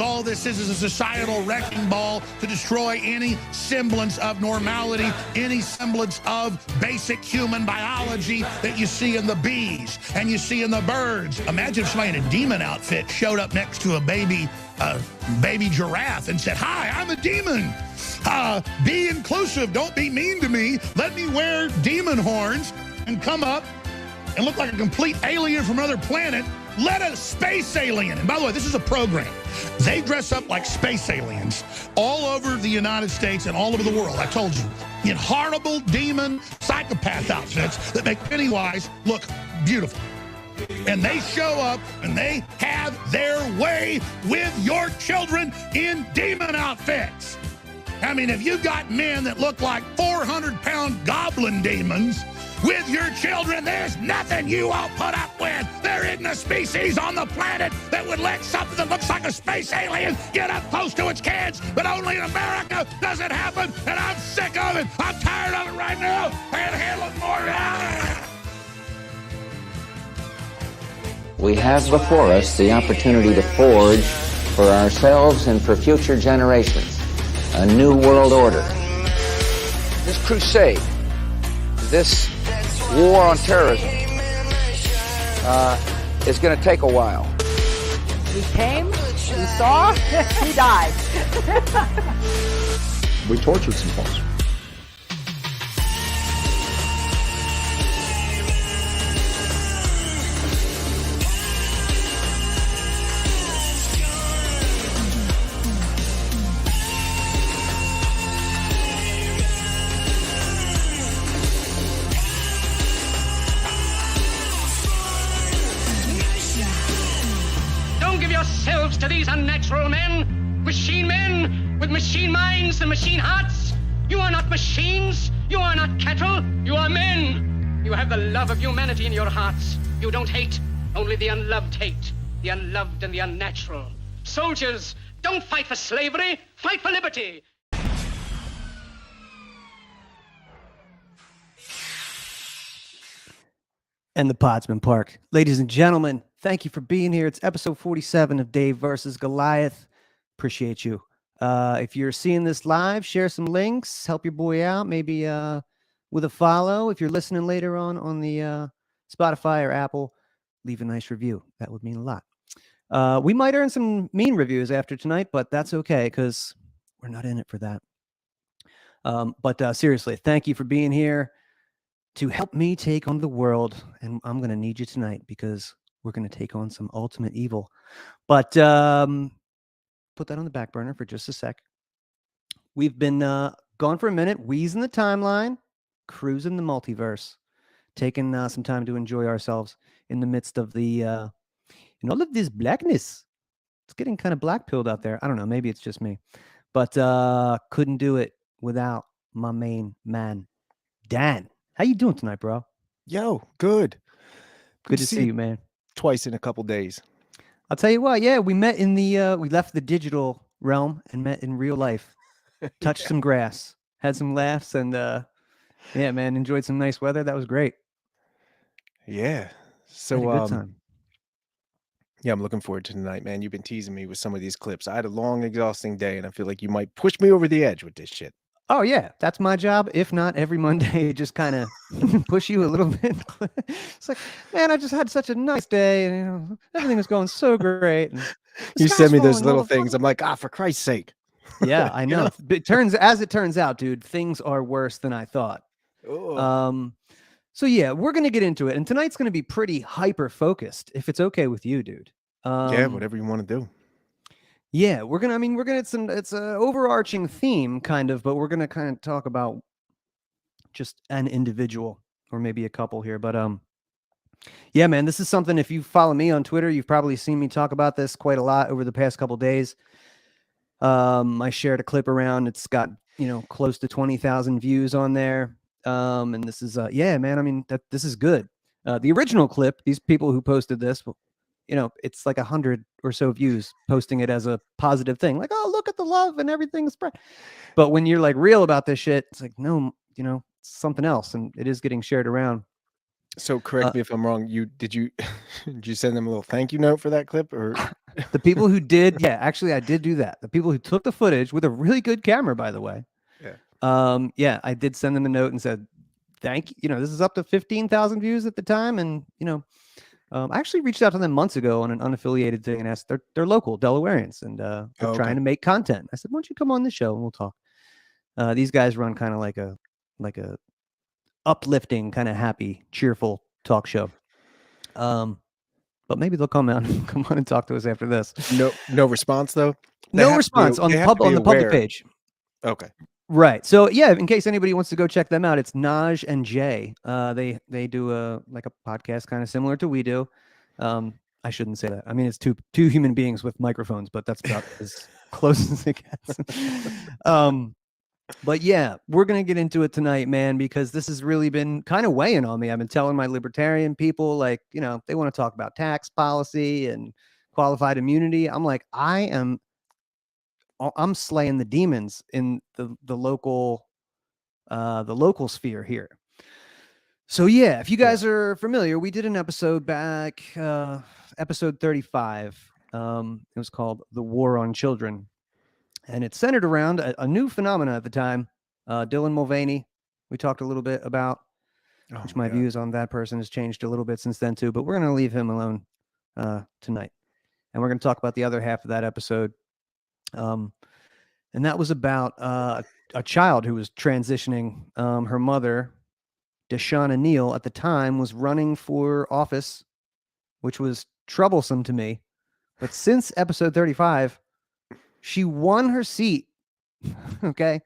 All this is a societal wrecking ball to destroy any semblance of normality, any semblance of basic human biology that you see in the bees and you see in the birds. Imagine if somebody in a demon outfit showed up next to a baby giraffe and said, "Hi, I'm a demon. Be inclusive. Don't be mean to me. Let me wear demon horns and come up and look like a complete alien from another planet. Let a space alien." And by the way, this is a program. They dress up like space aliens all over the United States and all over the world. I told you, in horrible demon psychopath outfits that make Pennywise look beautiful. And they show up and they have their way with your children in demon outfits. I mean, if you've got men that look like 400-pound goblin demons with your children, there's nothing you won't put up with. There isn't a species on the planet that would let something that looks like a space alien get up close to its kids, but only in America does it happen, and I'm sick of it. I'm tired of it right now. I can't handle it more. We have before us the opportunity to forge for ourselves and for future generations a new world order. This crusade, this war on terrorism is going to take a while. We came, we saw, we died. We tortured some folks. Yourselves to these unnatural men with machine minds and machine hearts. You are not machines. You are not cattle. You are men. You have the love of humanity in your hearts. You don't hate. Only the unloved hate. The unloved and the unnatural. Soldiers, don't fight for slavery. Fight for liberty. And the pod's been parked. Ladies and gentlemen, thank you for being here. It's episode 47 of Dave versus Goliath. Appreciate you. If you're seeing this live, share some links. Help your boy out. Maybe with a follow. If you're listening later on the Spotify or Apple, leave a nice review. That would mean a lot. We might earn some mean reviews after tonight, but that's okay because we're not in it for that. But seriously, thank you for being here to help me take on the world. And I'm going to need you tonight because we're going to take on some ultimate evil. But put that on the back burner for just a sec. We've been gone for a minute, wheezing the timeline, cruising the multiverse, taking some time to enjoy ourselves in the midst of the, in all of this blackness. It's getting kind of black-pilled out there. I don't know. Maybe it's just me. But couldn't do it without my main man, Dan. How you doing tonight, bro? Yo, good. Good to see you, man. Twice in a couple days. I'll tell you what, yeah, we met in the, we left the digital realm and met in real life. Touched some grass, had some laughs, and yeah, man, enjoyed some nice weather. That was great. Yeah. So, had a good time. Yeah, I'm looking forward to tonight, man. You've been teasing me with some of these clips. I had a long, exhausting day, and I feel like you might push me over the edge with this shit. Oh, yeah, that's my job. If not, every Monday, just kind of push you a little bit. It's like, man, I just had such a nice day, and you know, everything was going so great. And you send me those little things. I'm like, for Christ's sake. Yeah, I know. As it turns out, dude, things are worse than I thought. Oh. So yeah, we're gonna get into it, and tonight's gonna be pretty hyper focused. If it's okay with you, dude. Yeah, whatever you want to do. Yeah, we're gonna. It's an overarching theme, kind of, but we're gonna kind of talk about just an individual or maybe a couple here. But yeah, man, this is something. If you follow me on Twitter, you've probably seen me talk about this quite a lot over the past couple days. I shared a clip around. It's got close to 20,000 views on there. And this is yeah, man. This is good. The original clip, these people who posted this, it's like 100 or so views, posting it as a positive thing, like, oh, look at the love and everything's spread. But when you're like real about this shit, it's like, no, it's something else, and it is getting shared around. So correct me if I'm wrong. Did you send them a little thank you note for that clip, or The people who did, yeah, actually, I did do that. The people who took the footage with a really good camera, by the way. Yeah. I did send them a note and said, thank you. You know, this is up to 15,000 views at the time. And, you know, I actually reached out to them months ago on an unaffiliated thing and asked, they're local Delawareans and they're trying to make content. I said, why don't you come on the show and we'll talk. These guys run kind of like a uplifting, kind of happy, cheerful talk show. But maybe they'll come on and talk to us after this. No response though. No response on the public page. Okay. Right. So yeah, in case anybody wants to go check them out, it's Naj and Jay. They do a podcast kind of similar to we do. I shouldn't say that. I mean, it's two human beings with microphones, but that's about as close as it gets. But yeah, we're going to get into it tonight, man, because this has really been kind of weighing on me. I've been telling my libertarian people, like, you know, they want to talk about tax policy and qualified immunity. I'm like, I'm slaying the demons in the local sphere here. So yeah, if you guys are familiar, we did an episode back, episode 35. It was called "The War on Children." And it's centered around a new phenomena at the time, Dylan Mulvaney. We talked a little bit about, which my views on that person has changed a little bit since then too, but we're going to leave him alone tonight. And we're going to talk about the other half of that episode. And that was about a child who was transitioning. Her mother, Deshanna Neal, at the time was running for office, which was troublesome to me. But since episode 35, she won her seat. Okay.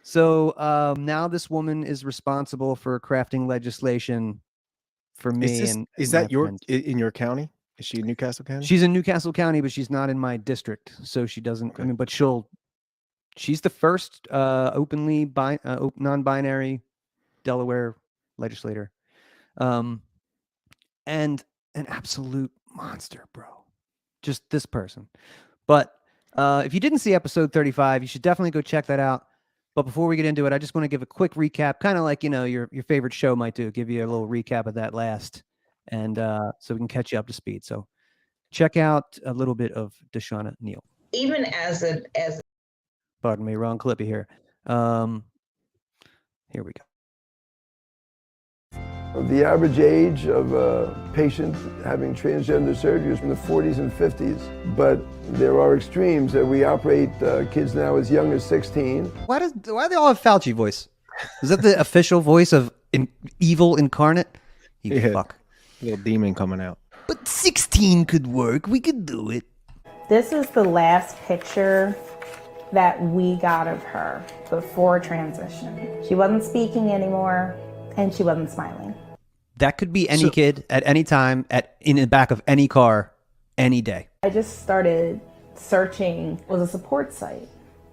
So now this woman is responsible for crafting legislation for me. Is that in your county? Is she in Newcastle County? She's in Newcastle County, but she's not in my district. So she doesn't, I mean, but she's the first openly non-binary Delaware legislator. And an absolute monster, bro. Just this person. But if you didn't see episode 35, you should definitely go check that out. But before we get into it, I just want to give a quick recap, kind of like, you know, your favorite show might do, give you a little recap of that last, and so we can catch you up to speed. So check out a little bit of Deshanna Neal. Even as Pardon me, wrong clippy here. Here we go. The average age of a patient having transgender surgery is in the 40s and 50s, but there are extremes that we operate kids now as young as 16. Why do they all have Fauci voice? Is that the official voice of evil incarnate? You fuck. Little demon coming out. But 16 could work. We could do it. This is the last picture that we got of her before transition. She wasn't speaking anymore, and she wasn't smiling. That could be any kid at any time, in the back of any car, any day. I just started searching with a support site.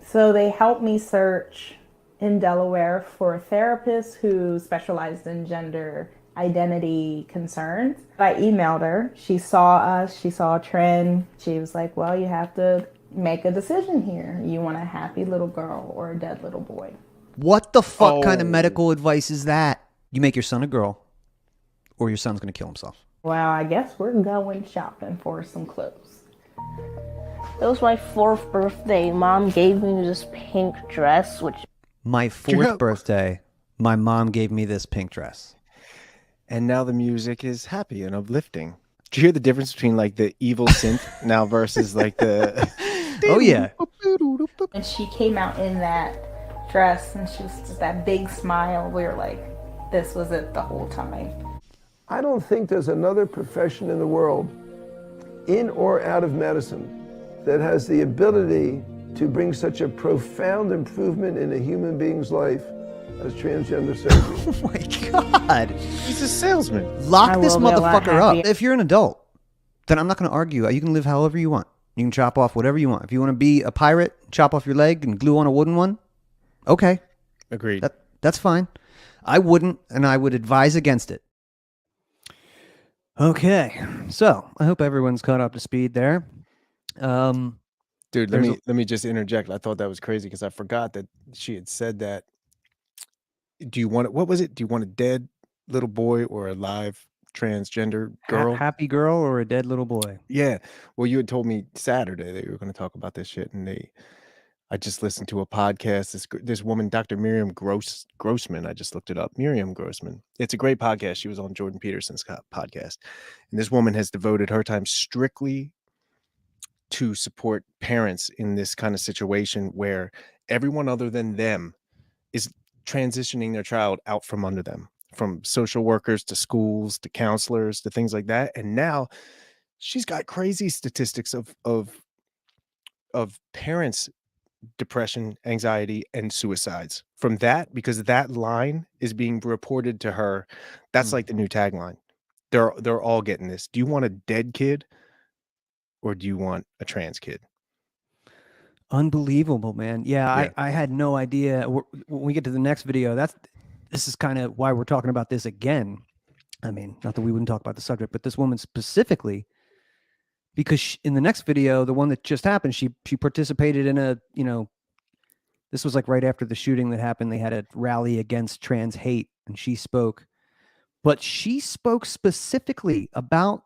So they helped me search in Delaware for a therapist who specialized in gender identity concerns. I emailed her. She saw us. She saw a trend. She was like, well, you have to make a decision here. You want a happy little girl or a dead little boy? What the fuck kind of medical advice is that? You make your son a girl, or your son's going to kill himself. Well, I guess we're going shopping for some clothes. It was my 4th birthday. Mom gave me this pink dress, which... My 4th birthday, my mom gave me this pink dress. And now the music is happy and uplifting. Do you hear the difference between like the evil synth now versus like the... Oh, yeah. And she came out in that dress, and she was just that big smile. We were like, this was it the whole time. I don't think there's another profession in the world, in or out of medicine, that has the ability to bring such a profound improvement in a human being's life as transgender surgery. Oh my God. He's a salesman. Lock this motherfucker up. If you're an adult, then I'm not going to argue. You can live however you want. You can chop off whatever you want. If you want to be a pirate, chop off your leg and glue on a wooden one, okay. Agreed. That's fine. I wouldn't, and I would advise against it. Okay, so I hope everyone's caught up to speed there. Dude, let me just interject. I thought that was crazy because I forgot that she had said that. Do you want it? What was it? Do you want a dead little boy or a live transgender girl. Happy girl or a dead little boy? Yeah. Well, you had told me Saturday that you were going to talk about this shit, and I just listened to a podcast. This woman, Dr. Miriam Grossman. I just looked it up. Miriam Grossman. It's a great podcast. She was on Jordan Peterson's podcast, and this woman has devoted her time strictly to support parents in this kind of situation where everyone other than them is transitioning their child out from under them, from social workers to schools to counselors to things like that. And now she's got crazy statistics of parents' depression, anxiety, and suicides from that, because that line is being reported to her. That's like the new tagline. They're all getting this. Do you want a dead kid or do you want a trans kid? Unbelievable, man. Yeah. I had no idea. When we get to the next video, this is kind of why we're talking about this again. I mean, not that we wouldn't talk about the subject, but this woman specifically, because in the next video, the one that just happened, she participated in a, this was like right after the shooting that happened. They had a rally against trans hate, and she spoke. But she spoke specifically about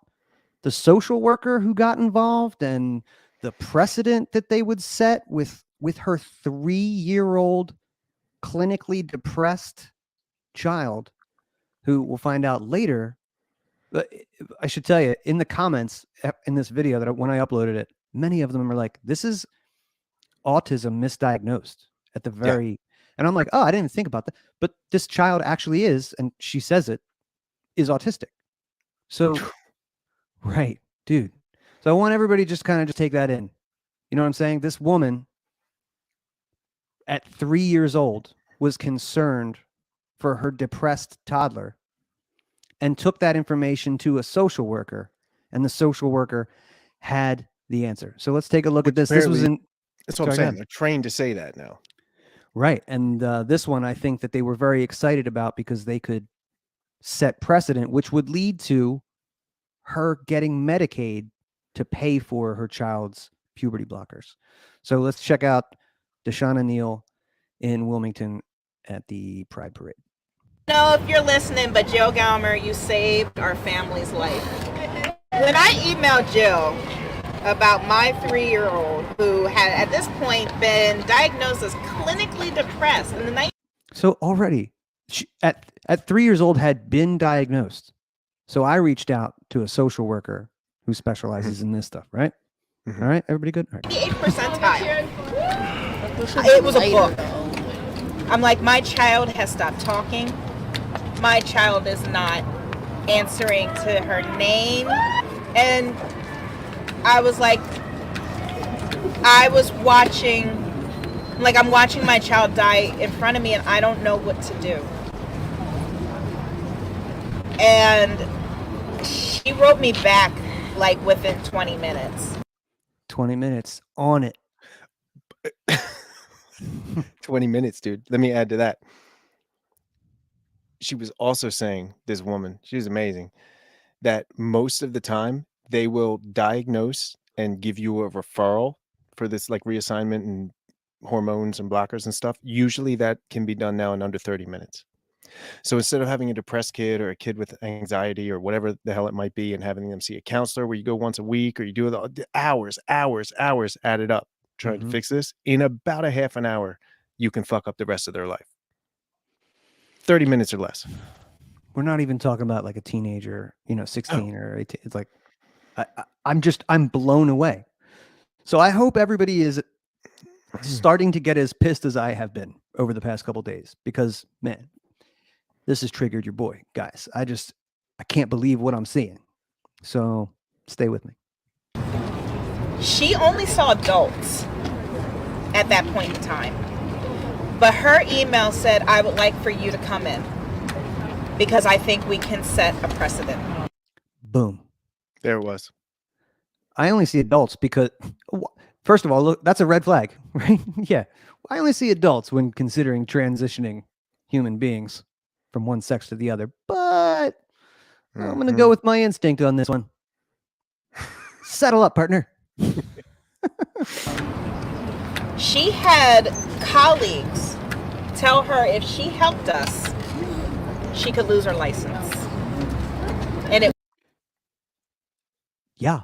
the social worker who got involved and the precedent that they would set with her 3-year-old clinically depressed child, who we'll find out later. I should tell you, in the comments in this video that when I uploaded it, many of them are like, this is autism misdiagnosed at the very, and I'm like, oh, I didn't even think about that. But this child actually is, and she says it, is autistic. So, right, dude. So I want everybody just kind of just take that in. You know what I'm saying? This woman at 3 years old was concerned for her depressed toddler and took that information to a social worker, and the social worker had the answer. So let's take a look at this. This was in. That's what I'm saying. They're trained to say that now. Right. And this one, I think that they were very excited about because they could set precedent, which would lead to her getting Medicaid to pay for her child's puberty blockers. So let's check out Deshanna Neal in Wilmington at the Pride Parade. Know if you're listening, but Jill Galmer, you saved our family's life. When I emailed Jill about my 3-year-old who had at this point been diagnosed as clinically depressed in the So already she, at 3 years old had been diagnosed. So I reached out to a social worker who specializes in this stuff, right? All right, everybody good? All right. 98th percentile. It was a book. I'm like, my child has stopped talking. My child is not answering to her name. And I was like, I'm watching my child die in front of me, and I don't know what to do. And she wrote me back like within 20 minutes. 20 minutes on it. 20 minutes, dude. Let me add to that. She was also saying, this woman, she was amazing, that most of the time they will diagnose and give you a referral for this like reassignment and hormones and blockers and stuff. Usually that can be done now in under 30 minutes. So instead of having a depressed kid or a kid with anxiety or whatever the hell it might be and having them see a counselor where you go once a week or you do the hours added up trying to fix this, in about a half an hour, you can fuck up the rest of their life. 30 minutes or less. We're not even talking about like a teenager, 16 or 18. It's like, I'm blown away. So I hope everybody is starting to get as pissed as I have been over the past couple of days, because man, this has triggered your boy, guys. I can't believe what I'm seeing. So stay with me. She only saw adults at that point in time. But her email said, I would like for you to come in because I think we can set a precedent. Boom. There it was. I only see adults because, first of all, look, that's a red flag, right? Yeah. I only see adults when considering transitioning human beings from one sex to the other. But I'm going to go with my instinct on this one. Settle up, partner. She had colleagues tell her if she helped us, she could lose her license. And Yeah.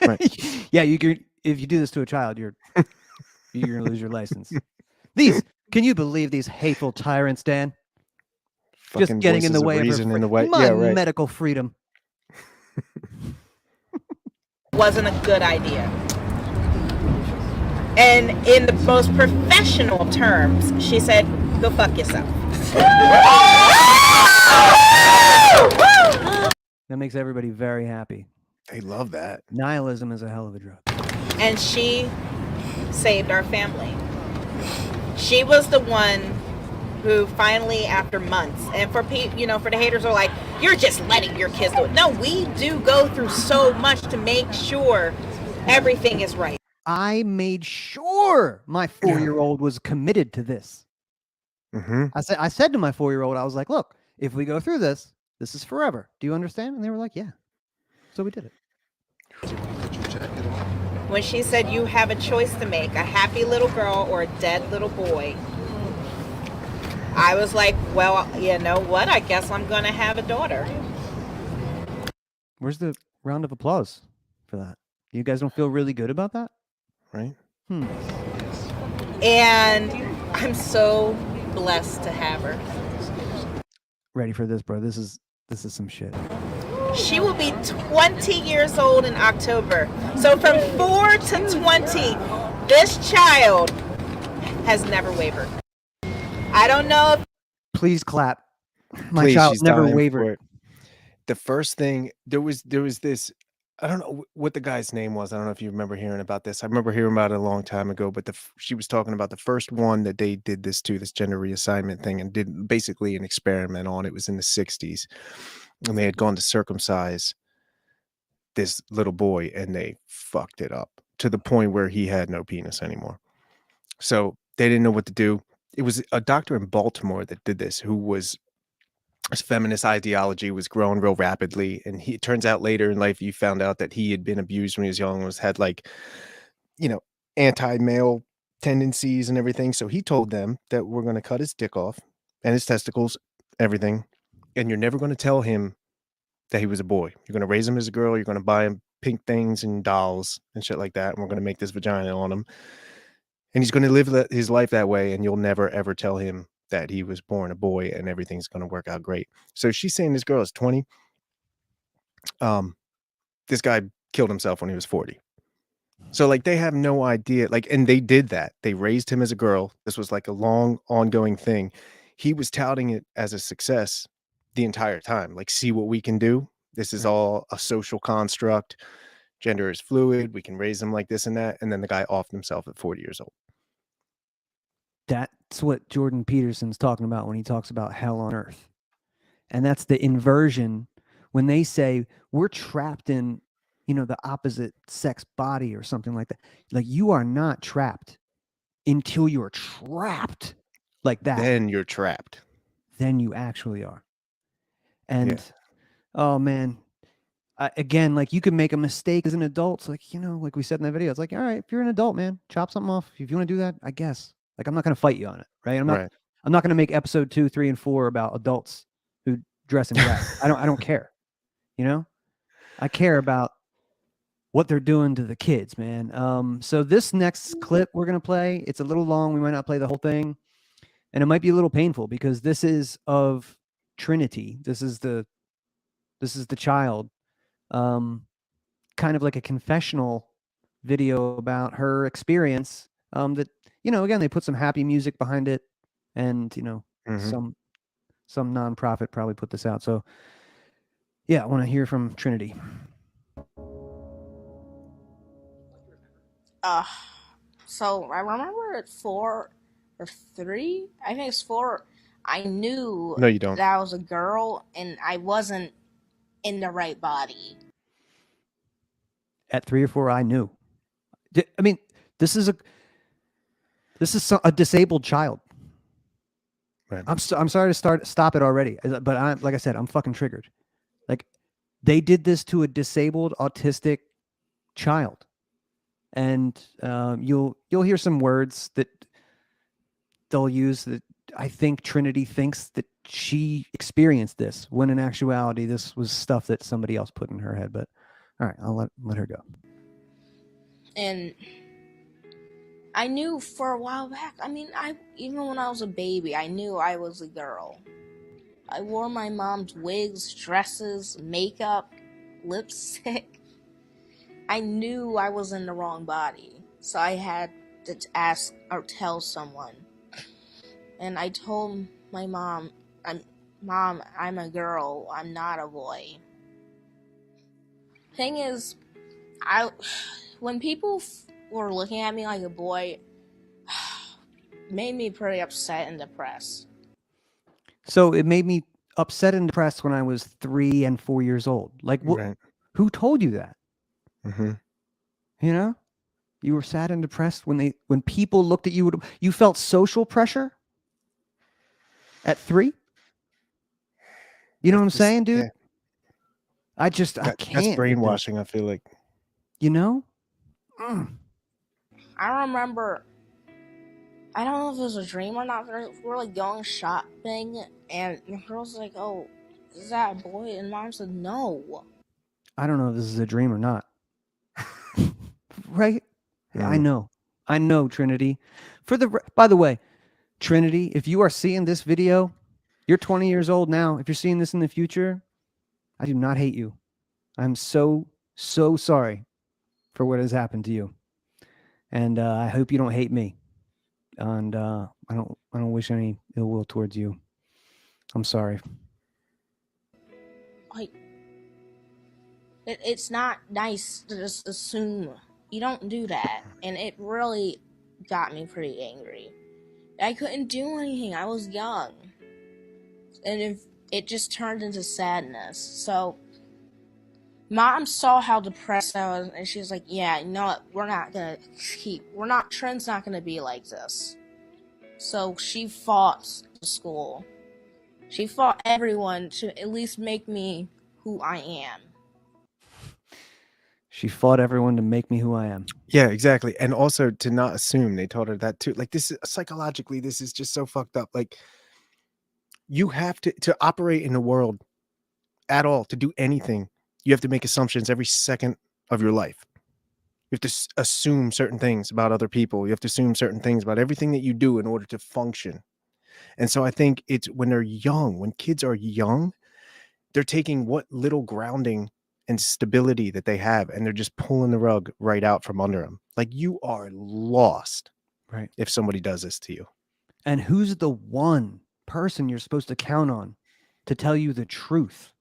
Right. Yeah, you can, if you do this to a child, you're gonna lose your license. Can you believe these hateful tyrants, Dan? Fucking Just getting in the voices of way of her reason in the way. my Yeah, right. medical freedom. Wasn't a good idea. And in the most professional terms, she said, go fuck yourself. That makes everybody very happy. They love that. Nihilism is a hell of a drug. And she saved our family. She was the one who finally, after months, and for for the haters are like, you're just letting your kids do it. No, we do go through so much to make sure everything is right. I made sure my 4-year-old was committed to this. Mm-hmm. I said to my 4-year-old, I was like, look, if we go through this, this is forever. Do you understand? And they were like, yeah. So we did it. When she said you have a choice to make, a happy little girl or a dead little boy, I was like, well, you know what? I guess I'm going to have a daughter. Where's the round of applause for that? You guys don't feel really good about that? Right? And I'm so blessed to have her. Ready for this, bro? This is some shit. She will be 20 years old in October. So from 4 to 20, this child has never wavered. I don't know if... Please clap. My Please, child she's never dying for wavered. it. The first thing, there was this, I don't know what the guy's name was. I don't know if you remember hearing about this. I remember hearing about it a long time ago, but she was talking about the first one that they did this gender reassignment thing, and did basically an experiment on. It was in the 60s, and they had gone to circumcise this little boy, and they fucked it up to the point where he had no penis anymore. So they didn't know what to do. It was a doctor in Baltimore that did this, who was, his feminist ideology was growing real rapidly. And it turns out later in life, you found out that he had been abused when he was young, had like, anti-male tendencies and everything. So he told them that we're going to cut his dick off and his testicles, everything. And you're never going to tell him that he was a boy. You're going to raise him as a girl. You're going to buy him pink things and dolls and shit like that. And we're going to make this vagina on him. And he's going to live his life that way. And you'll never, ever tell him that he was born a boy, and everything's going to work out great. So she's saying this girl is 20. This guy killed himself when he was 40. So like, they have no idea. Like, and they did that. They raised him as a girl. This was like a long ongoing thing. He was touting it as a success the entire time. Like, see what we can do. This is all a social construct. Gender is fluid. We can raise them like this and that. And then the guy offed himself at 40 years old. That's what Jordan Peterson's talking about when he talks about hell on earth. And that's the inversion when they say we're trapped in, the opposite sex body or something like that. Like, you are not trapped until you're trapped like that. Then you're trapped. Then you actually are. And, oh man, again, like, you can make a mistake as an adult. It's like, like we said in that video, it's like, all right, if you're an adult, man, chop something off. If you want to do that, I guess. Like, I'm not going to fight you on it, right? I'm not going to make episode 2, 3, and 4 about adults who dress in drag. I don't care. I care about what they're doing to the kids, man. So this next clip we're going to play, it's a little long. We might not play the whole thing, and it might be a little painful because this is of Trinity. This is the child, kind of like a confessional video about her experience, that, again, they put some happy music behind it, and, some nonprofit probably put this out. So yeah, I want to hear from Trinity. So I remember at 4 or 3, I think it's 4, I knew No, you don't. that I was a girl and I wasn't in the right body. At 3 or 4, I knew. I mean, this is a disabled child. Right. I'm sorry to stop it already, but like I said, I'm fucking triggered. Like, they did this to a disabled autistic child, and you'll hear some words that they'll use that I think Trinity thinks that she experienced this, when in actuality this was stuff that somebody else put in her head. But All right, I'll let her go. And I knew for a while back, even when I was a baby, I knew I was a girl. I wore my mom's wigs, dresses, makeup, lipstick. I knew I was in the wrong body, so I had to ask or tell someone. And I told my mom, Mom, I'm a girl, I'm not a boy. Thing is, when people were looking at me like a boy, made me pretty upset and depressed. So it made me upset and depressed when I was 3 and 4 years old. Like, Right. who told you that? Mm-hmm. You know, you were sad and depressed when people looked at you. You felt social pressure at 3. You know what I'm saying, dude? Yeah. I can't. That's brainwashing. I feel like. You know. I remember. I don't know if it was a dream or not. We're like going shopping, and the girl's like, "Oh, is that a boy?" And Mom said, "No." I don't know if this is a dream or not. Right? Yeah. I know, Trinity. By the way, Trinity, if you are seeing this video, you're 20 years old now. If you're seeing this in the future, I do not hate you. I'm so sorry for what has happened to you, and I hope you don't hate me. And I don't wish any ill will towards you. I'm sorry. Like, it's not nice to just assume. You don't do that. And it really got me pretty angry. I couldn't do anything. I was young. And it just turned into sadness. So, Mom saw how depressed I was, and she's like, yeah, you know what? Trent's not gonna be like this. So she fought the school. She fought everyone to at least make me who I am. She fought everyone to make me who I am. Yeah, exactly. And also to not assume. They taught her that too. Like, this is psychologically, this is just so fucked up. Like, you have to operate in the world at all, to do anything, you have to make assumptions every second of your life. You have to assume certain things about other people. You have to assume certain things about everything that you do in order to function. And so I think it's when they're young, when kids are young, they're taking what little grounding and stability that they have, and they're just pulling the rug right out from under them. Like, you are lost, right, if somebody does this to you. And who's the one person you're supposed to count on to tell you the truth?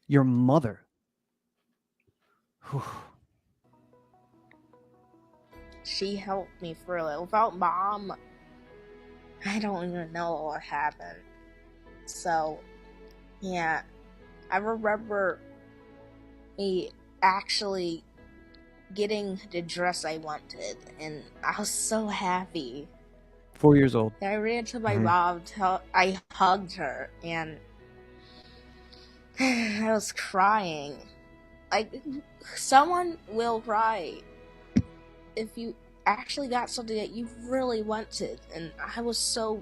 Your mother. Whew. She helped me through it. Without Mom, I don't even know what would happen. So, yeah, I remember me actually getting the dress I wanted, and I was so happy. 4 years old. I ran to my mom, I hugged her, and I was crying. Like, someone will cry if you actually got something that you really wanted, and I was so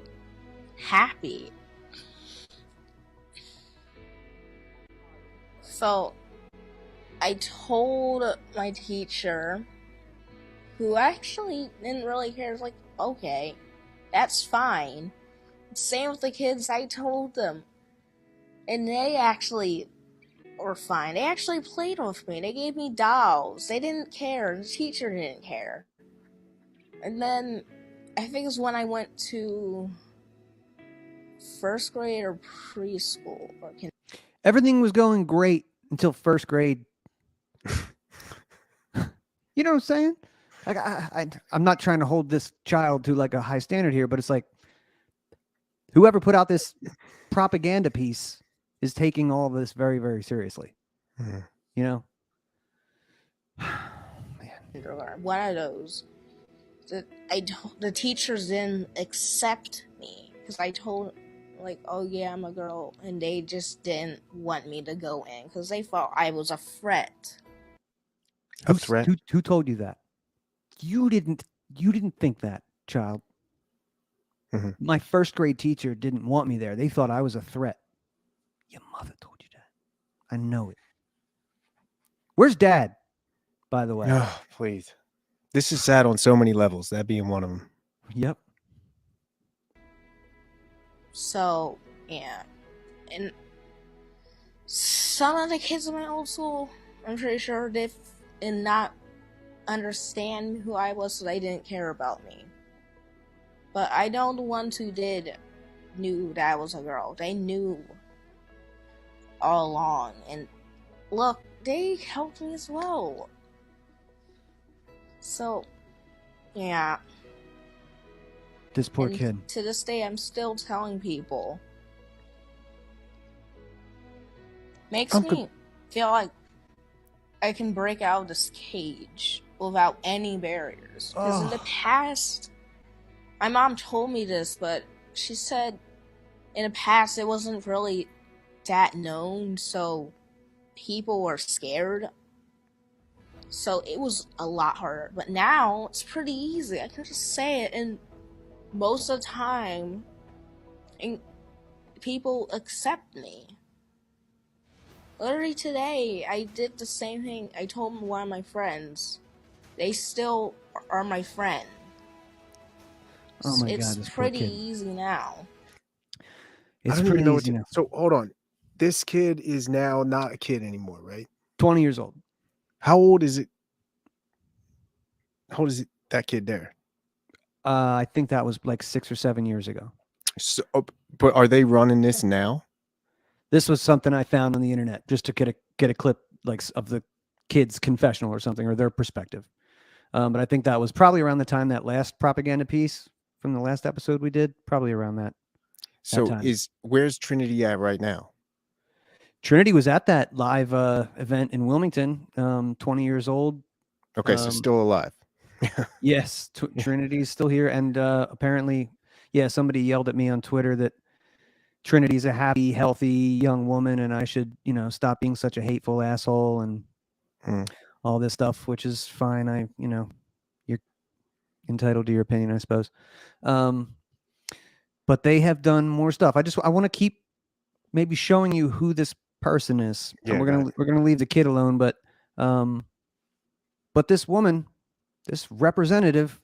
happy. So, I told my teacher, who actually didn't really care. It's like, okay, that's fine. Same with the kids, I told them. And they actually were fine. They actually played with me. They gave me dolls. They didn't care. The teacher didn't care. And then, I think it was when I went to first grade or preschool. Everything was going great until first grade. You know what I'm saying? Like, I'm not trying to hold this child to like a high standard here, but it's like, whoever put out this propaganda piece is taking all of this very, very seriously. You know? Man. One of those. The teachers didn't accept me because I told, like, oh yeah, I'm a girl, and they just didn't want me to go in because they thought I was a threat. A threat? Who told you that? You didn't think that, child. My first grade teacher didn't want me there. They thought I was a threat. Your mother told you that. I know it. Where's Dad, by the way? Oh, please. This is sad on so many levels, that being one of them. Yep. So, yeah. And some of the kids in my old school, I'm pretty sure did not understand who I was, so they didn't care about me. But I know the ones who did knew that I was a girl. They knew all along. And look, they helped me as well. So, yeah. This poor kid. To this day, I'm still telling people. Makes me feel like I can break out of this cage without any barriers. Because in the past, my mom told me this, but she said in the past it wasn't really that known, so people were scared. So it was a lot harder. But now it's pretty easy. I can just say it, and most of the time, people accept me. Literally today, I did the same thing. I told one of my friends. They still are my friend. Oh my God, it's pretty easy now. It's pretty easy now. So hold on. This kid is now not a kid anymore, right? 20 years old. How old is it? How old is it, that kid there? I think that was like 6 or 7 years ago. So, but are they running this now? This was something I found on the internet just to get a clip like of the kid's confessional or something, or their perspective. But I think that was probably around the time that last propaganda piece from the last episode we did, probably around that. So where's Trinity at right now? Trinity was at that live event in Wilmington, 20 years old. Okay, so still alive. Yes, Trinity's still here. And apparently, yeah, somebody yelled at me on Twitter that Trinity's a happy, healthy young woman, and I should, stop being such a hateful asshole and all this stuff, which is fine. You're entitled to your opinion, I suppose. But they have done more stuff. I want to keep maybe showing you who this person is. Yeah, and we're gonna leave the kid alone, but this woman, this representative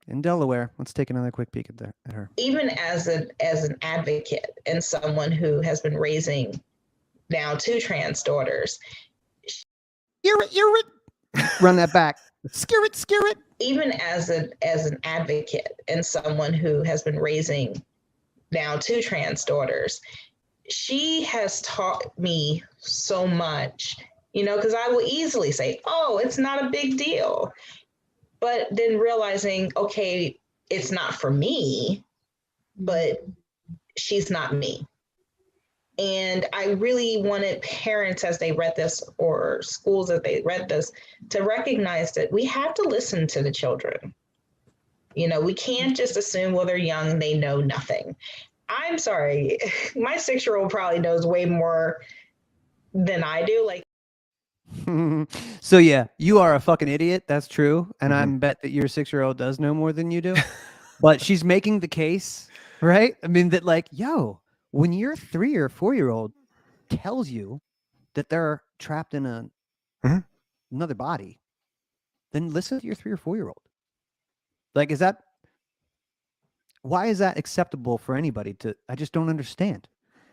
in Delaware, let's take another quick peek at her. Even as an advocate and someone who has been raising now 2 trans daughters. Run that back. Scare it. Even as an advocate and someone who has been raising now 2 trans daughters, she has taught me so much, because I will easily say, oh, it's not a big deal. But then realizing, okay, it's not for me, but she's not me. And I really wanted parents as they read this, or schools as they read this, to recognize that we have to listen to the children. We can't just assume, well, they're young, they know nothing. I'm sorry, my 6-year-old probably knows way more than I do. So yeah, you are a fucking idiot. That's true. And I bet that your 6-year-old does know more than you do. But she's making the case, right? I mean, that when your 3 or 4-year-old tells you that they're trapped in another body, then listen to your 3 or 4-year-old. Why is that acceptable for anybody I just don't understand.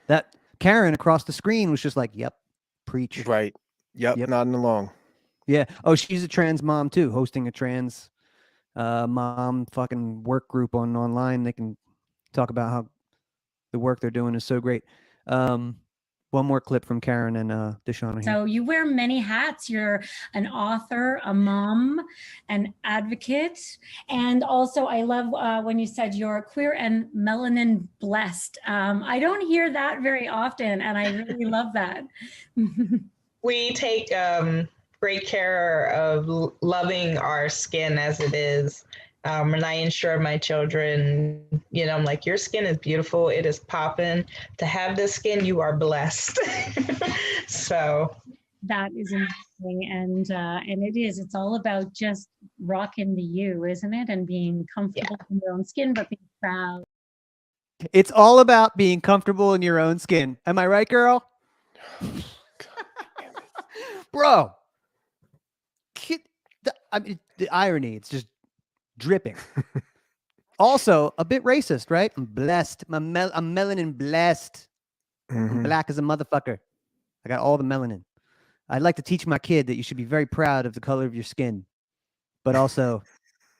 That Karen across the screen was just like, yep, preach. Right. Yep. Nodding along. Yeah. Oh, she's a trans mom too, hosting a trans mom fucking work group online. They can talk about how the work they're doing is so great. One more clip from Karen and Deshanna. So you wear many hats. You're an author, a mom, an advocate, and also I love when you said you're queer and melanin blessed. I don't hear that very often, and I really love that. We take great care of loving our skin as it is. And I ensure my children, I'm like, your skin is beautiful. It is popping. To have this skin, you are blessed. So that is amazing. And it is. It's all about just rocking the you, isn't it? And being comfortable in your own skin, but being proud. It's all about being comfortable in your own skin. Am I right, girl? Bro, I mean, the irony, it's just dripping. Also, a bit racist, right? I'm blessed. I'm melanin blessed. I'm black as a motherfucker. I got all the melanin. I'd like to teach my kid that you should be very proud of the color of your skin. But also,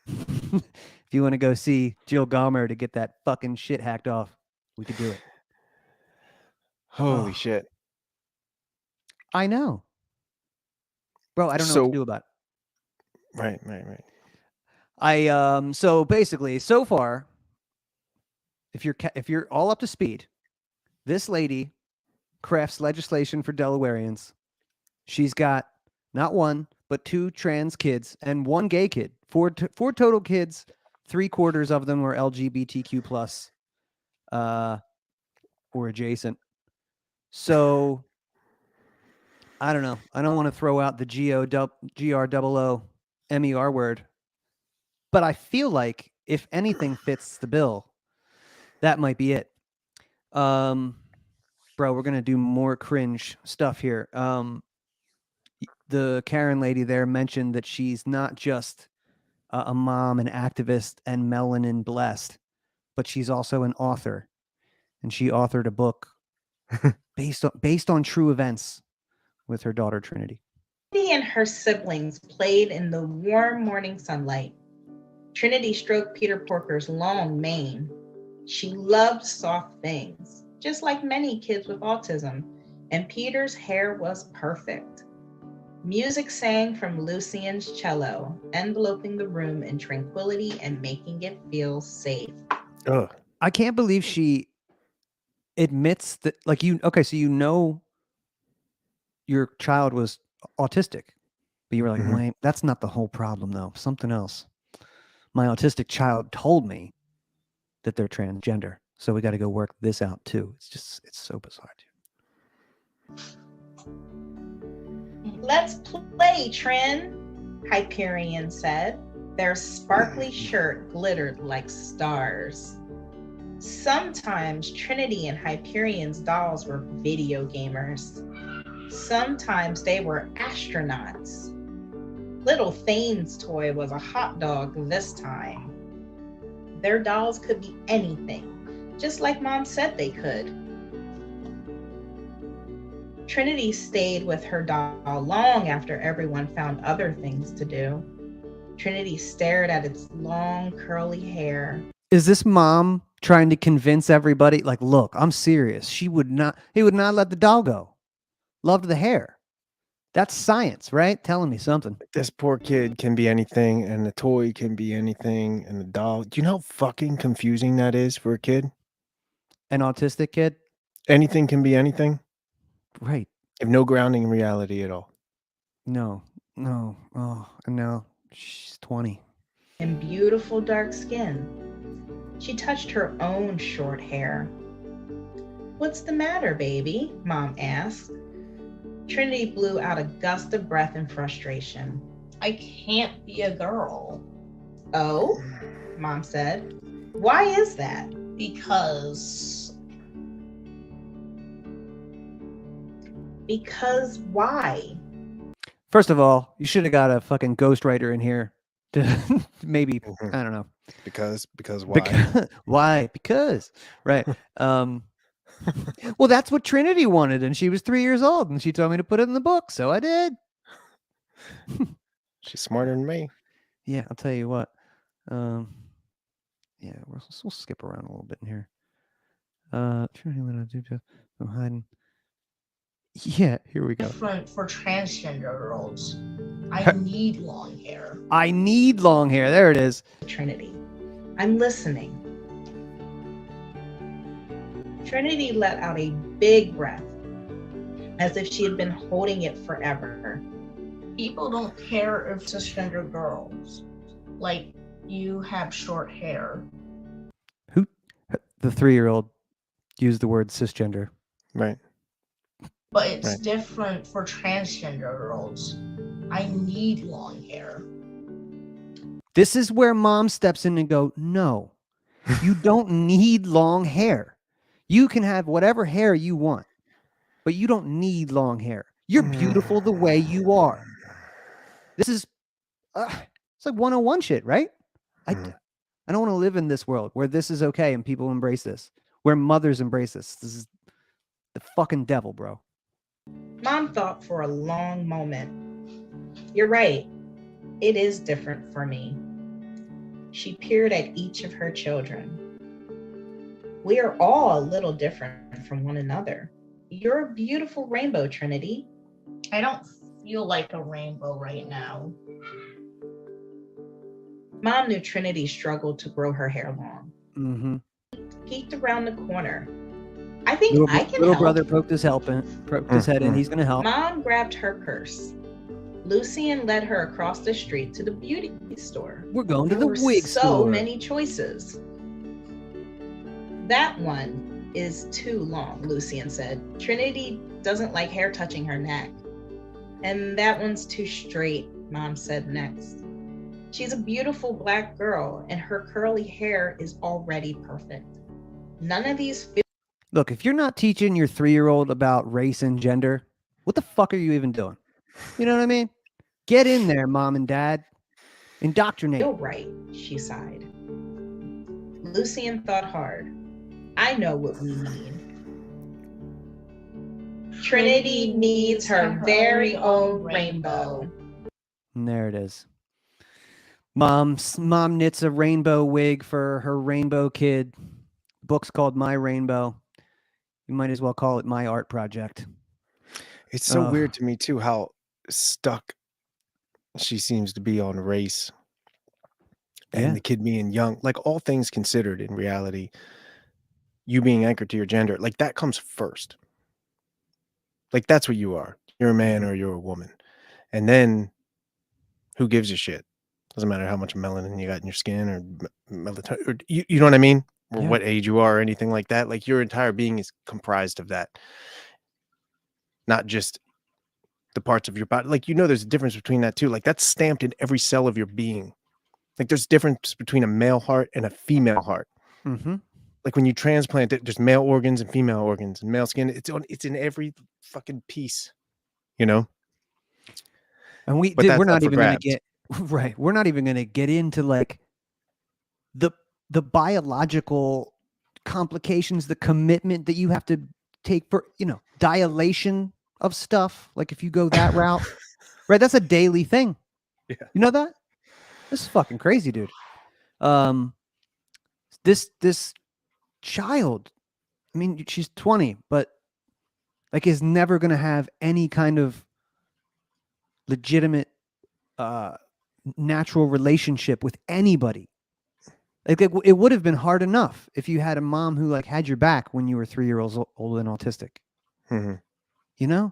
if you want to go see Jill Gomer to get that fucking shit hacked off, we could do it. Holy shit. I know. Bro, I don't know what to do about it. Right. So basically, so far, if you're all up to speed, this lady crafts legislation for Delawareans. She's got not one, but 2 trans kids and 1 gay kid. 4 total kids. 3/4 of them are LGBTQ plus, or adjacent. So I don't know. I don't want to throw out the GROO MER word, but I feel like if anything fits the bill, that might be it. Bro, we're gonna do more cringe stuff here. The Karen lady there mentioned that she's not just a mom, an activist, and melanin blessed, but she's also an author, and she authored a book based on true events with her daughter Trinity. Trinity and her siblings played in the warm morning sunlight. Trinity stroked Peter Porker's long mane. She loved soft things, just like many kids with autism, and Peter's hair was perfect. Music sang from Lucien's cello, enveloping the room in tranquility and making it feel safe. I can't believe she admits that, like, so you know your child was autistic, but you were like, wait, that's not the whole problem though. Something else. My autistic child told me that they're transgender, so we got to go work this out too. It's so bizarre, dude. Let's play, Trin, Hyperion said. Their sparkly shirt glittered like stars. Sometimes Trinity and Hyperion's dolls were video gamers. Sometimes they were astronauts. Little Thane's toy was a hot dog this time. Their dolls could be anything, just like Mom said they could. Trinity stayed with her doll long after everyone found other things to do. Trinity stared at its long, curly hair. Is this mom trying to convince everybody, like, look, I'm serious. He would not let the doll go. Loved the hair. That's science, right? Telling me something. This poor kid can be anything, and the toy can be anything, and the doll. Do you know how fucking confusing that is for a kid? An autistic kid? Anything can be anything? Right. Have no grounding in reality at all. No. Oh, and now she's 20. And beautiful dark skin. She touched her own short hair. What's the matter, baby? Mom asked. Trinity blew out a gust of breath in frustration. I can't be a girl. Oh? Mom said. Why is that? Because why? First of all, you should have got a fucking ghostwriter in here to maybe, I don't know. Because why? Why? Because, right. Well, that's what Trinity wanted, and she was 3 years old, and she told me to put it in the book, so I did. She's smarter than me. Yeah, I'll tell you what. Yeah, we'll skip around a little bit in here. Trinity, what I do to I'm hiding. Yeah, here we go. different for transgender girls. I need long hair. I need long hair. There it is. Trinity, I'm listening. Trinity let out a big breath, as if she had been holding it forever. People don't care if cisgender girls, like you, have short hair. Who? The 3-year-old used the word cisgender. Right. But it's different for transgender girls. I need long hair. This is where mom steps in and go, no, you don't need long hair. You can have whatever hair you want, but you don't need long hair. You're beautiful the way you are. This is It's like 101 shit, right? I don't want to live in this world where this is okay and people embrace this, where mothers embrace this. This is the fucking devil, bro. Mom thought for a long moment. You're right. It is different for me. She peered at each of her children. We are all a little different from one another. You're a beautiful rainbow, Trinity. I don't feel like a rainbow right now. Mom knew Trinity struggled to grow her hair long. Mm-hmm. Peeked around the corner. I think I can little help. brother poked his head in. He's going to help. Mom grabbed her purse. Lucian led her across the street to the beauty store. We're going to the There were wig so store. many choices. That one is too long, Lucian said. Trinity doesn't like hair touching her neck. And that one's too straight, Mom said next. She's a beautiful black girl, and her curly hair is already perfect. None of these Look, if you're not teaching your 3-year-old about race and gender, what the fuck are you even doing? You know what I mean? Get in there, Mom and Dad. Indoctrinate. feel right, she sighed. Lucian thought hard. I know what we need. Trinity needs her very own rainbow. And there it is. Mom knits a rainbow wig for her rainbow kid. The book's called My Rainbow. You might as well call it My Art Project. It's so weird to me too how stuck she seems to be on race and the kid being young. Like, all things considered, in reality, you being anchored to your gender, like, that comes first. Like, that's what you are. You're a man or you're a woman. And then who gives a shit? Doesn't matter how much melanin you got in your skin or melatonin, or you know what I mean? Or what age you are or anything like that. Like, your entire being is comprised of that. Not just the parts of your body. Like, there's a difference between that too. Like, that's stamped in every cell of your being. Like, there's difference between a male heart and a female heart. Mm-hmm. Like, when you transplant it, there's male organs and female organs and male skin. It's in every fucking piece, And we're not even going to get right. We're not even going to get into like the biological complications, the commitment that you have to take for, dilation of stuff. Like, if you go that route, right? That's a daily thing. Yeah. You know that? This is fucking crazy, dude. This child, I mean, she's 20, but like is never going to have any kind of legitimate natural relationship with anybody. Like, it would have been hard enough if you had a mom who like had your back when you were 3 years old and autistic. Mm-hmm. You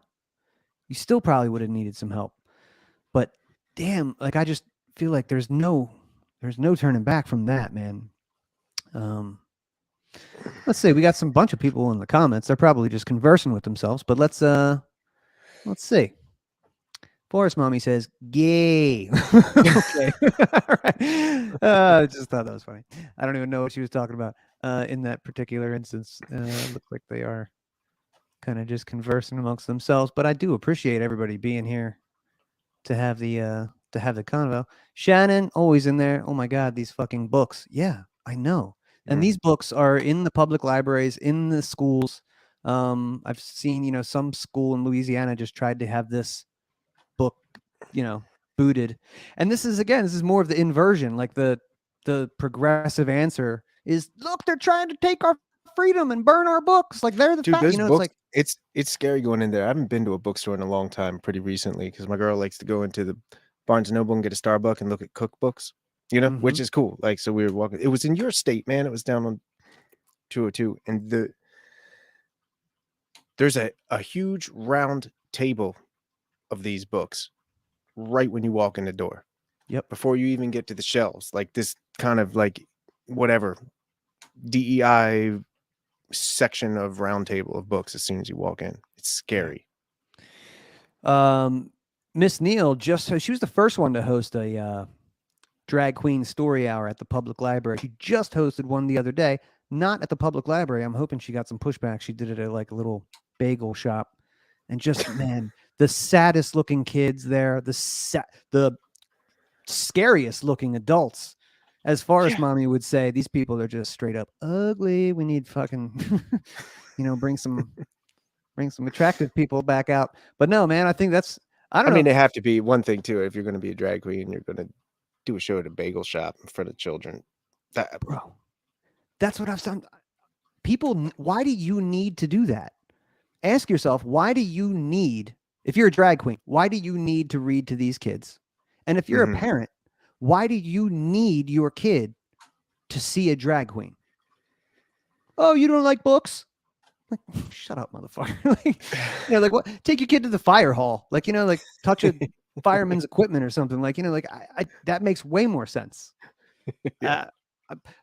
still probably would have needed some help. But damn, like, I just feel like there's no turning back from that, man. Let's see. We got some bunch of people in the comments. They're probably just conversing with themselves. But let's see. Forest Mommy says, gay. Okay. All right. I just thought that was funny. I don't even know what she was talking about in that particular instance. Looks like they are kind of just conversing amongst themselves. But I do appreciate everybody being here to have the convo. Shannon, always in there. Oh my God, these fucking books. Yeah, I know. And these books are in the public libraries, in the schools. I've seen, some school in Louisiana just tried to have this book, booted. And this is more of the inversion. Like, the progressive answer is, look, they're trying to take our freedom and burn our books. Like, they're the Dude, those books, it's like it's scary going in there. I haven't been to a bookstore in a long time, pretty recently, because my girl likes to go into the Barnes & Noble and get a Starbucks and look at cookbooks, which is cool. Like, so we were walking. It was in your state, man. It was down on 202. And there's a huge round table of these books right when you walk in the door. Yep. Before you even get to the shelves, like this kind of like whatever DEI section of round table of books as soon as you walk in. It's scary. Miss Neal she was the first one to host a drag queen story hour at the public library. She just hosted one the other day, not at the public library. I'm hoping she got some pushback. She did it at like a little bagel shop, and just man, the saddest looking kids there, the scariest looking adults. As far as mommy would say, these people are just straight up ugly. We need fucking, bring some attractive people back out. But no, man, I think that's, I don't know. I mean, they have to be one thing too. If you're going to be a drag queen, you're going to do a show at a bagel shop in front of children. Bro, that's what I've done. People, why do you need to do that? Ask yourself, why do you need, if you're a drag queen, why do you need to read to these kids? And if you're a parent, why do you need your kid to see a drag queen? Oh, you don't like books? Like, shut up, motherfucker. Like what? Take your kid to the fire hall. Like, touch a fireman's equipment or something. Like, I that makes way more sense. But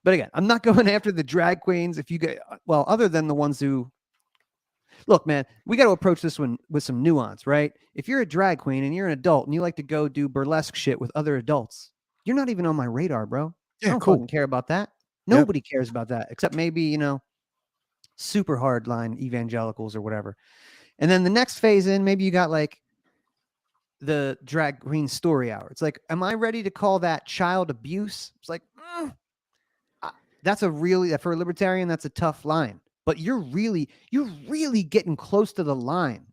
again, I'm not going after the drag queens. If you get, well, other than the ones who, look, man, we got to approach this one with some nuance, right? If you're a drag queen and you're an adult and you like to go do burlesque shit with other adults, you're not even on my radar, bro. I don't fucking care about that. Nobody cares about that except maybe, super hardline evangelicals or whatever. And then the next phase in, maybe you got like the drag queen story hour. It's like, am I ready to call that child abuse? It's like, that's a really, for a libertarian, that's a tough line. But you're really getting close to the line.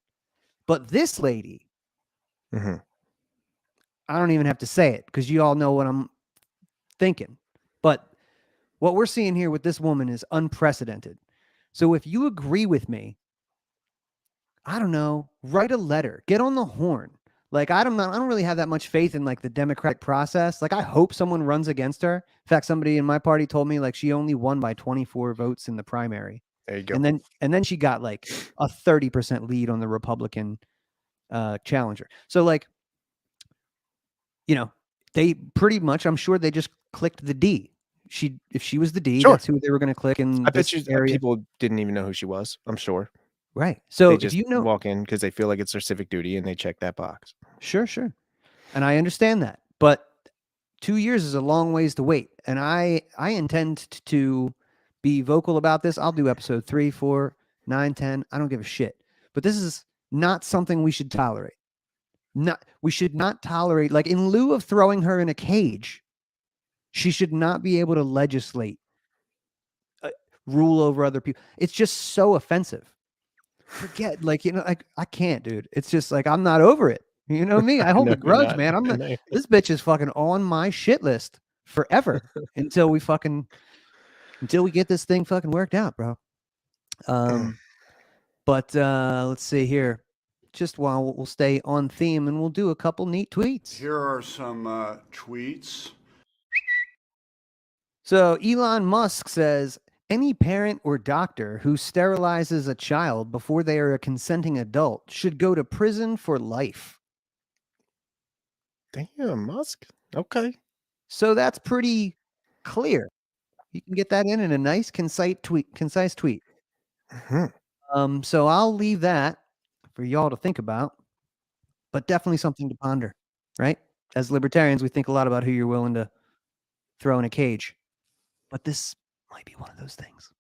But this lady, I don't even have to say it because you all know what I'm thinking. But what we're seeing here with this woman is unprecedented. So if you agree with me, I don't know, write a letter, get on the horn. Like, I don't really have that much faith in like the democratic process. Like, I hope someone runs against her. In fact, somebody in my party told me like she only won by 24 votes in the primary. There you go. And then she got like a 30% lead on the Republican challenger. So like, they pretty much, I'm sure they just clicked the D. If she was the D, that's who they were going to click in. I bet people didn't even know who she was. I'm sure. Right. So they if just you walk in because they feel like it's their civic duty and they check that box. Sure. And I understand that, but 2 years is a long ways to wait. And I intend to be vocal about this. I'll do episode 3, 4, 9, 10. I don't give a shit. But this is not something we should tolerate. We should not tolerate, like in lieu of throwing her in a cage, she should not be able to legislate, rule over other people. It's just so offensive. Forget, like, I can't, dude. It's just like, I'm not over it. You know me? I hold a grudge, man. I'm not, this bitch is fucking on my shit list forever until we get this thing fucking worked out, bro. But let's see here. Just while we'll stay on theme and we'll do a couple neat tweets. Here are some tweets. So Elon Musk says, any parent or doctor who sterilizes a child before they are a consenting adult should go to prison for life. Damn, Musk. Okay. So that's pretty clear. You can get that in a nice, concise tweet. So I'll leave that for y'all to think about, but definitely something to ponder, right? As libertarians, we think a lot about who you're willing to throw in a cage, but this might be one of those things.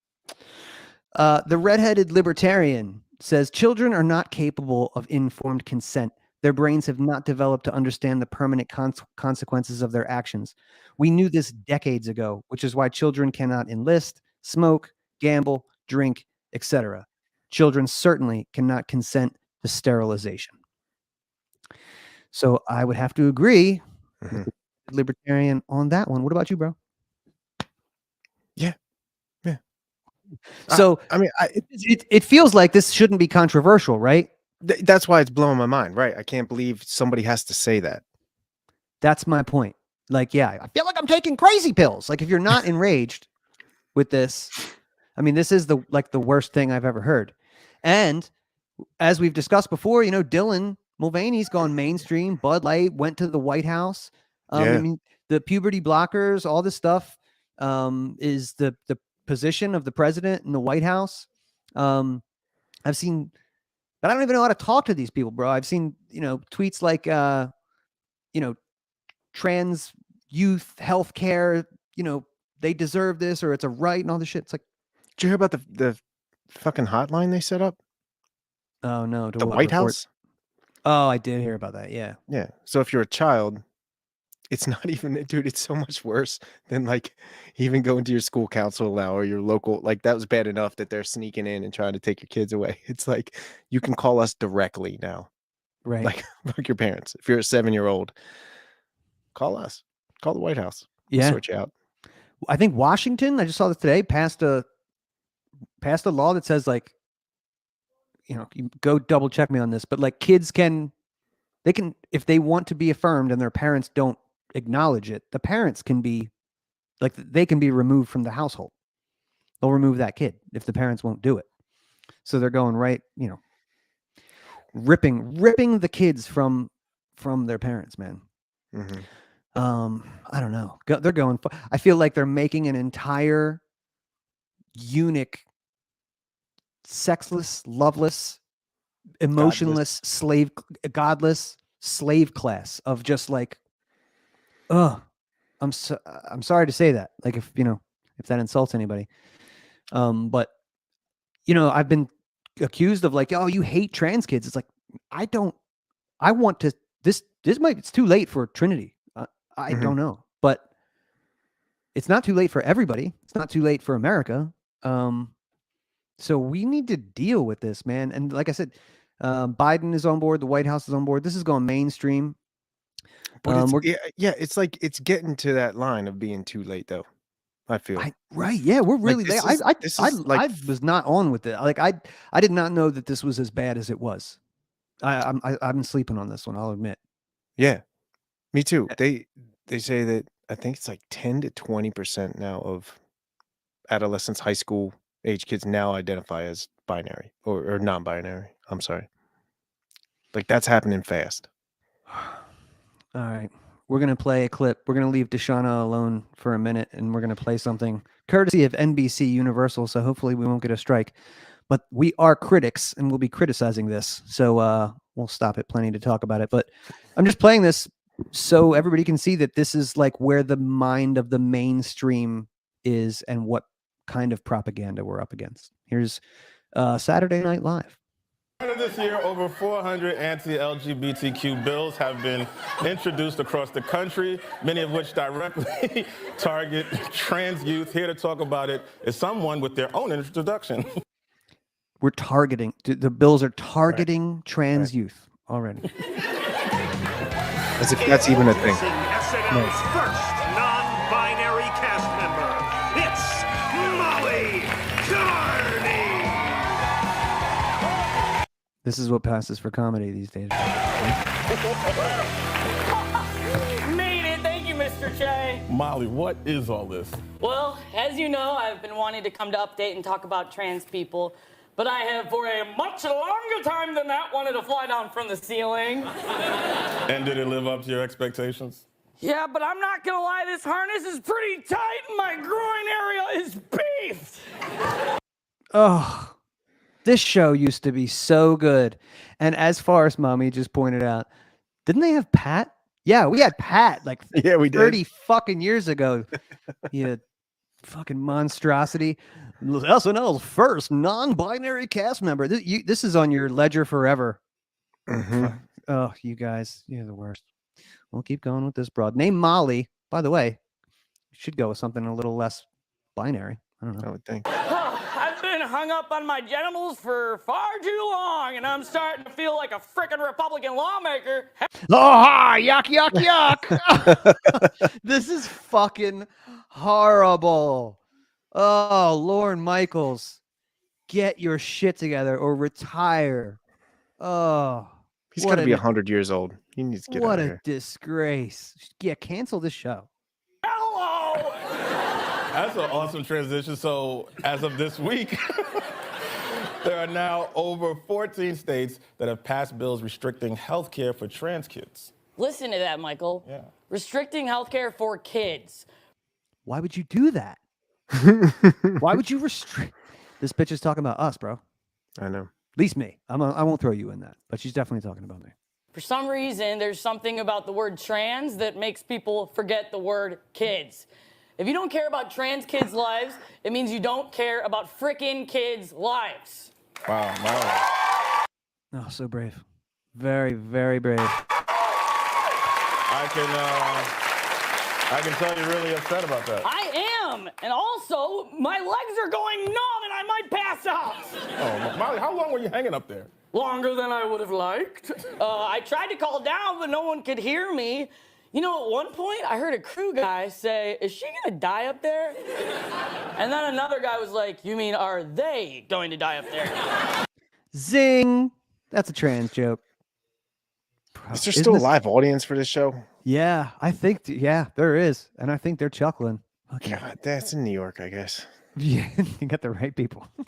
The redheaded libertarian says children are not capable of informed consent. Their brains have not developed to understand the permanent consequences of their actions. We knew this decades ago, which is why children cannot enlist, smoke, gamble, drink, etc. Children certainly cannot consent to sterilization. So I would have to agree with the libertarian on that one. What about you, bro? Yeah. So it feels like this shouldn't be controversial, right? That's why it's blowing my mind, right? I can't believe somebody has to say that. That's my point. Like, yeah, I feel like I'm taking crazy pills. Like, if you're not enraged with this, I mean, this is the worst thing I've ever heard. And as we've discussed before, Dylan Mulvaney's gone mainstream. Bud Light went to the White House. I mean, the puberty blockers, all this stuff is the position of the president in the White House. I've seen, but I don't even know how to talk to these people, bro. I've seen, tweets like, trans youth health care, they deserve this or it's a right and all this shit. It's like, did you hear about the fucking hotline they set up? Oh no, the White House. Oh, I did hear about that. Yeah. So if you're a child It's not even, dude, it's so much worse than like even going to your school council now or your local, like that was bad enough that they're sneaking in and trying to take your kids away. It's like you can call us directly now. Right. Like your parents. If you're a 7-year-old, call us. Call the White House. We'll Yeah. sort you out. I think Washington, I just saw this today, passed a law that says like, you go double check me on this, but like kids can, if they want to be affirmed and their parents don't acknowledge it, the parents can be like, they can be removed from the household. They'll remove that kid if the parents won't do it. So they're going right, ripping the kids from their parents, man. Mm-hmm. I don't know. They're going. I feel like they're making an entire eunuch, sexless, loveless, emotionless, godless slave class of just like, I'm sorry to say that. Like if that insults anybody, but I've been accused of like, oh, you hate trans kids. It's like I want to. It's too late for Trinity. I don't know, but it's not too late for everybody. It's not too late for America. So we need to deal with this, man. And like I said, Biden is on board. The White House is on board. This is going mainstream. But it's like it's getting to that line of being too late, though. I feel right. Yeah, we're really like late. I was not on with it. Like I did not know that this was as bad as it was. I've been sleeping on this one. I'll admit. Yeah, me too. They say that I think it's like 10 to 20% now of adolescents, high school age kids now identify as binary or non-binary. I'm sorry. Like that's happening fast. All right. We're going to play a clip. We're going to leave Deshanna alone for a minute, and we're going to play something courtesy of NBC Universal, so hopefully we won't get a strike. But we are critics, and we'll be criticizing this, so we'll stop it plenty to talk about it. But I'm just playing this so everybody can see that this is like where the mind of the mainstream is and what kind of propaganda we're up against. Here's Saturday Night Live. This year, over 400 anti-LGBTQ bills have been introduced across the country, many of which directly target trans youth. Here to talk about it is someone with their own introduction. We're targeting, the bills are targeting trans youth already. As if that's even a thing. SNL's first non-binary cast member. It's Molly Darney. This is what passes for comedy these days. Made it. Thank you, Mr. Che. Molly, what is all this? Well, as you know, I've been wanting to come to Update and talk about trans people, but I have, for a much longer time than that, wanted to fly down from the ceiling. And did it live up to your expectations? Yeah, but I'm not gonna lie, this harness is pretty tight and my groin area is beefed. Oh, this show used to be so good. And as far as Mommy just pointed out, didn't they have Pat? Yeah, we had Pat like yeah, we did. 30 fucking years ago. Yeah, fucking monstrosity. SNL's first non-binary cast member. This is on your ledger forever. Mm-hmm. Oh, you guys, you're the worst. We'll keep going with this broad. Name Molly. By the way, you should go with something a little less binary. I don't know. I would think. I've been hung up on my genitals for far too long, and I'm starting to feel like a frickin' Republican lawmaker. Oh, yuck, yuck, yuck. This is fucking horrible. Oh, Lorne Michaels, get your shit together or retire. Oh, he's got to be 100 years old. He needs to get out of here. What a disgrace. Yeah, cancel this show. Hello! That's an awesome transition. So as of this week, there are now over 14 states that have passed bills restricting health care for trans kids. Listen to that, Michael. Yeah. Restricting healthcare for kids. Why would you do that? Why would you restrict? This bitch is talking about us, bro. I know. At least me. I won't throw you in that, but she's definitely talking about me. For some reason, there's something about the word trans that makes people forget the word kids. If you don't care about trans kids' lives, it means you don't care about frickin' kids' lives. Wow. Oh, so brave. Very, very brave. I I can tell you're really upset about that. I am. And also, my legs are going numb and I might pass out. Oh, Molly, how long were you hanging up there? Longer than I would have liked. I tried to call down, but no one could hear me. You know, at one point, I heard a crew guy say, "Is she gonna die up there?" And then another guy was like, "You mean, are they going to die up there?" Zing! That's a trans joke. Is there still a live audience for this show? Yeah, I think, yeah, there is. And I think they're chuckling. Okay. God, that's in New York, I guess. Yeah, you got the right people. And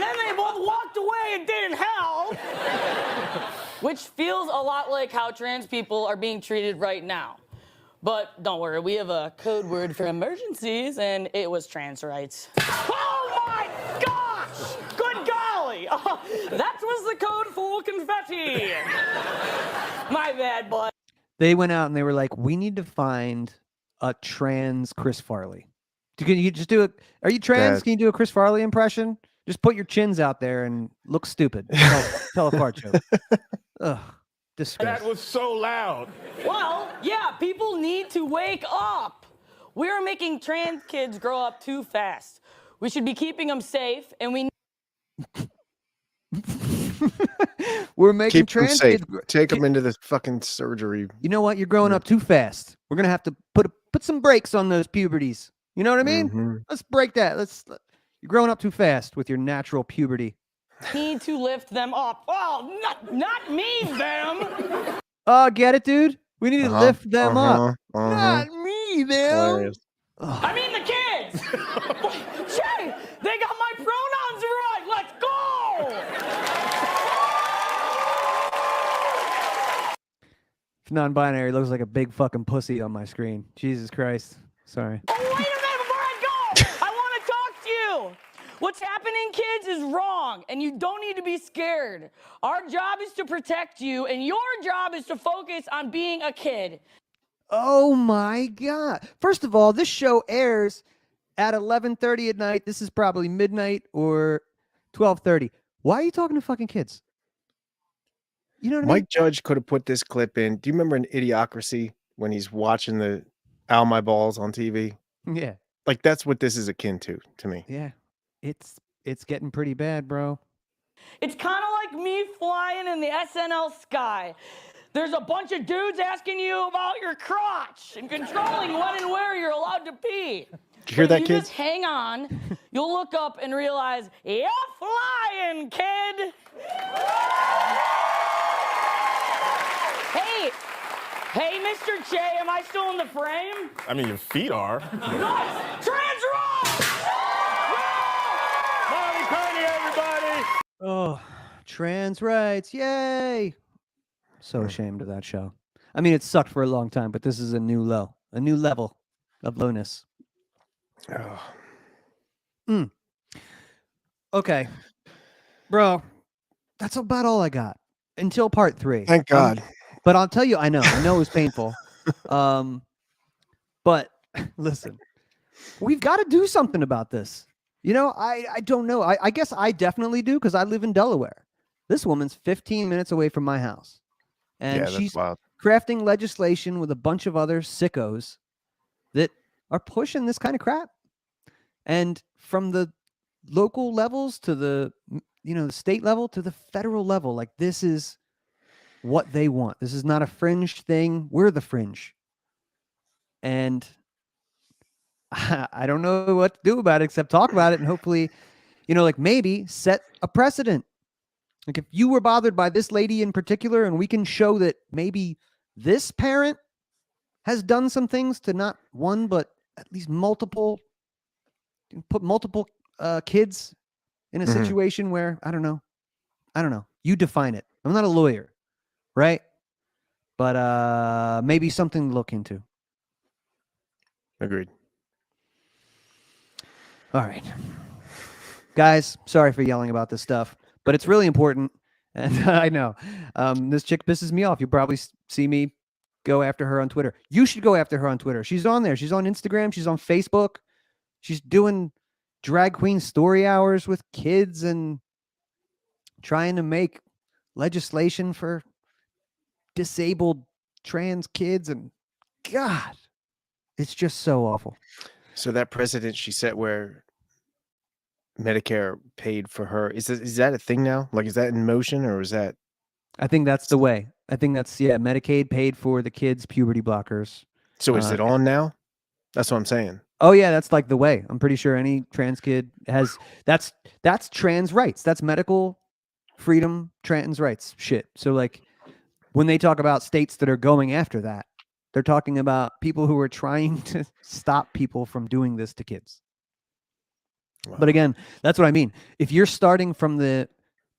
then they both walked away and didn't help. Which feels a lot like how trans people are being treated right now. But don't worry, we have a code word for emergencies, and it was trans rights. Oh my gosh! Good golly! That was the code for confetti! My bad, bud. They went out and they were like, we need to find a trans Chris Farley. Can you just do it? Are you trans? Can you do a Chris Farley impression? Just put your chins out there and look stupid. Tell a fart joke. Ugh, disgusting. That was so loud. Well, yeah, people need to wake up. We're making trans kids grow up too fast. We should be keeping them safe, and we... We're making Keep them trans safe. kids... Take them into this fucking surgery. You know what? You're growing up too fast. We're going to have to put some brakes on those puberties. You know what I mean? Mm-hmm. Let's break that. You're growing up too fast with your natural puberty. Need to lift them up. Oh, not me, them. Oh, get it, dude? We need to lift them up. Not me, them. Hilarious. I mean the kids. Jay, they got my pronouns right. Let's go. Non-binary looks like a big fucking pussy on my screen. Jesus Christ. Sorry. Oh, wait a minute before I go. I want to talk to you. What's happening, kids, is wrong, and you don't need to be scared. Our job is to protect you, and your job is to focus on being a kid. Oh my God. First of all, this show airs at 11:30 at night. This is probably midnight or 12:30. Why are you talking to fucking kids? You know what I mean? Mike Judge could have put this clip in. Do you remember in Idiocracy when he's watching the Ow My Balls on TV? Yeah. Like, that's what this is akin to me. Yeah. It's getting pretty bad, bro. It's kind of like me flying in the SNL sky. There's a bunch of dudes asking you about your crotch and controlling when and where you're allowed to pee. Did you hear that, you kid? Just hang on. You'll look up and realize, you're flying, kid. Hey, Mr. Che, am I still in the frame? I mean, your feet are. Nice! Trans rights! Molly Kearney, everybody! Oh, trans rights. Yay. So ashamed of that show. I mean, it sucked for a long time, but this is a new low, a new level of lowness. Oh. Okay. Bro, that's about all I got until part 3. Thank God. But I'll tell you, I know it was painful. But listen, we've got to do something about this. You know, I don't know. I guess I definitely do because I live in Delaware. This woman's 15 minutes away from my house. And she's crafting legislation with a bunch of other sickos that are pushing this kind of crap. And from the local levels to the, the state level to the federal level, like this is what they want. This is not a fringe thing. We're the fringe. And I don't know what to do about it except talk about it and hopefully, like maybe set a precedent. Like if you were bothered by this lady in particular and we can show that maybe this parent has done some things to not one, but at least put multiple kids in a situation where, I don't know. You define it. I'm not a lawyer. Right? But maybe something to look into. Agreed. All right. Guys, sorry for yelling about this stuff, but it's really important. And I know this chick pisses me off. You probably see me go after her on Twitter. You should go after her on Twitter. She's on there. She's on Instagram. She's on Facebook. She's doing drag queen story hours with kids and trying to make legislation for disabled trans kids, and God, it's just so awful. So that precedent she set where Medicare paid for her, is that a thing now? Like, is that in motion, or is that? I think that's the way. I think that's, Medicaid paid for the kids' puberty blockers. So is it on now? That's what I'm saying. Oh yeah, that's like the way. I'm pretty sure any trans kid has that's trans rights. That's medical freedom, trans rights shit. So like when they talk about states that are going after that, they're talking about people who are trying to stop people from doing this to kids. Wow. But again, that's what I mean. If you're starting from the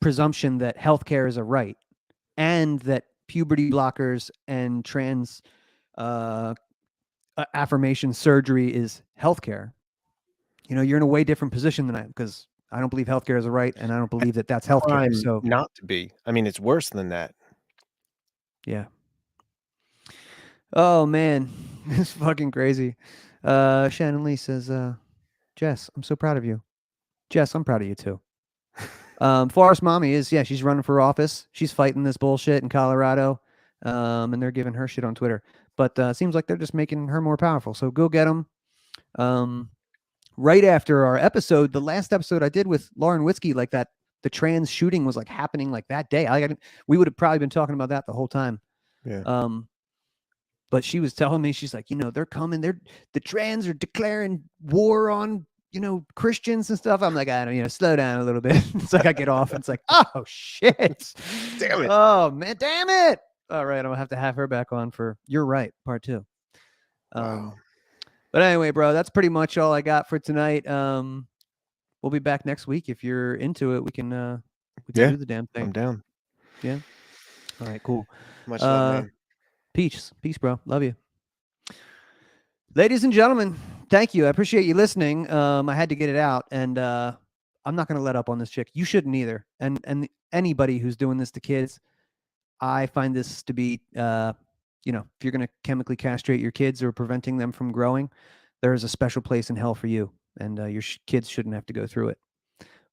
presumption that healthcare is a right and that puberty blockers and trans affirmation surgery is healthcare, you're in a way different position than I am, because I don't believe healthcare is a right, and I don't believe that that's healthcare. So not to be. I mean, it's worse than that. Yeah. Oh man, it's fucking crazy. Shannon Lee says, Jess, I'm so proud of you. Jess, I'm proud of you too. Forrest Mommy is, she's running for office. She's fighting this bullshit in Colorado, and they're giving her shit on Twitter. But it seems like they're just making her more powerful. So go get them. Right after our episode, the last episode I did with Lauren Witzke, like that, the trans shooting was like happening like that day. We would have probably been talking about that the whole time. Yeah. But she was telling me, she's like, they're coming. The trans are declaring war on, Christians and stuff. I'm like, I don't, slow down a little bit. It's like I get off and it's like, oh shit. Damn it. Oh man, damn it. All right, I'm gonna have to have her back on for You're Right, part 2. Wow. But anyway, bro, that's pretty much all I got for tonight. We'll be back next week. If you're into it, we can do the damn thing. I'm down. Yeah. All right, cool. Much love, man. Peace, bro. Love you. Ladies and gentlemen, thank you. I appreciate you listening. I had to get it out, and I'm not gonna let up on this chick. You shouldn't either. And anybody who's doing this to kids, I find this to be, if you're going to chemically castrate your kids or preventing them from growing, there is a special place in hell for you, and your kids shouldn't have to go through it.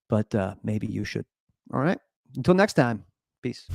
But maybe you should. All right. Until next time. Peace.